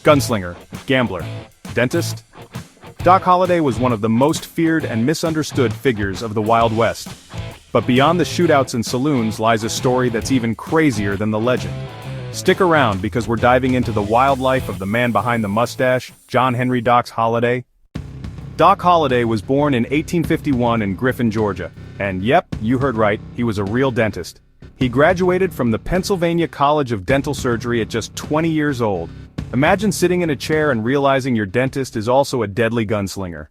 Gunslinger, gambler, dentist. Doc Holliday was one of the most feared and misunderstood figures of the Wild West. But beyond the shootouts and saloons lies a story that's even crazier than the legend. Stick around because we're diving into the wild life of the man behind the mustache, John Henry Doc Holliday. Doc Holliday was born in 1851 in Griffin, Georgia. And yep, you heard right, he was a real dentist. He graduated from the Pennsylvania College of Dental Surgery at just 20 years old. Imagine sitting in a chair and realizing your dentist is also a deadly gunslinger.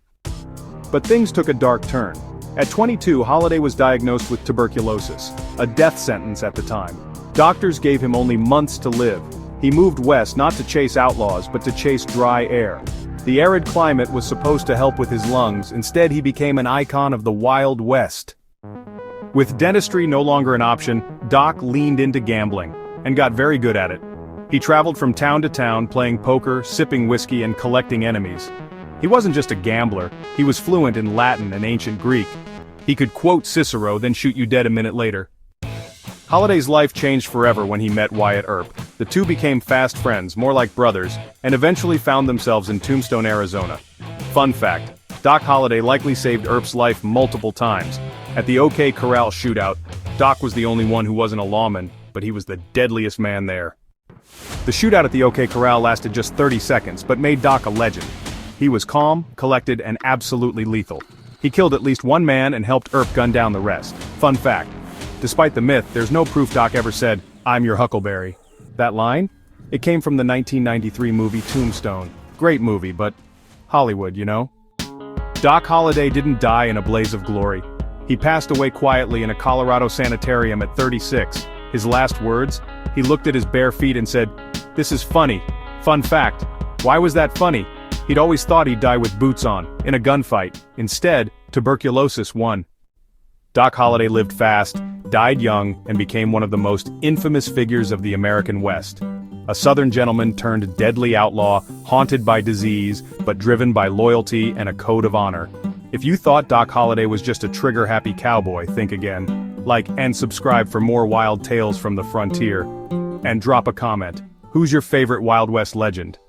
But things took a dark turn. At 22, Holliday was diagnosed with tuberculosis, a death sentence at the time. Doctors gave him only months to live. He moved west not to chase outlaws but to chase dry air. The arid climate was supposed to help with his lungs, instead he became an icon of the Wild West. With dentistry no longer an option, Doc leaned into gambling, and got very good at it. He traveled from town to town playing poker, sipping whiskey and collecting enemies. He wasn't just a gambler, he was fluent in Latin and ancient Greek. He could quote Cicero then shoot you dead a minute later. Holliday's life changed forever when he met Wyatt Earp. The two became fast friends, more like brothers, and eventually found themselves in Tombstone, Arizona. Fun fact, Doc Holliday likely saved Earp's life multiple times. At the OK Corral shootout, Doc was the only one who wasn't a lawman, but he was the deadliest man there. The shootout at the OK Corral lasted just 30 seconds, but made Doc a legend. He was calm, collected, and absolutely lethal. He killed at least one man and helped Earp gun down the rest. Fun fact, despite the myth, there's no proof Doc ever said, "I'm your Huckleberry." That line? It came from the 1993 movie Tombstone. Great movie, but Hollywood, you know? Doc Holliday didn't die in a blaze of glory. He passed away quietly in a Colorado sanitarium at 36. His last words? He looked at his bare feet and said, "This is funny." Fun fact. Why was that funny? He'd always thought he'd die with boots on, in a gunfight. Instead, tuberculosis won. Doc Holliday lived fast, died young, and became one of the most infamous figures of the American West. A Southern gentleman turned deadly outlaw, haunted by disease, but driven by loyalty and a code of honor. If you thought Doc Holliday was just a trigger-happy cowboy, think again. Like and subscribe for more wild tales from the frontier. And drop a comment. Who's your favorite Wild West legend?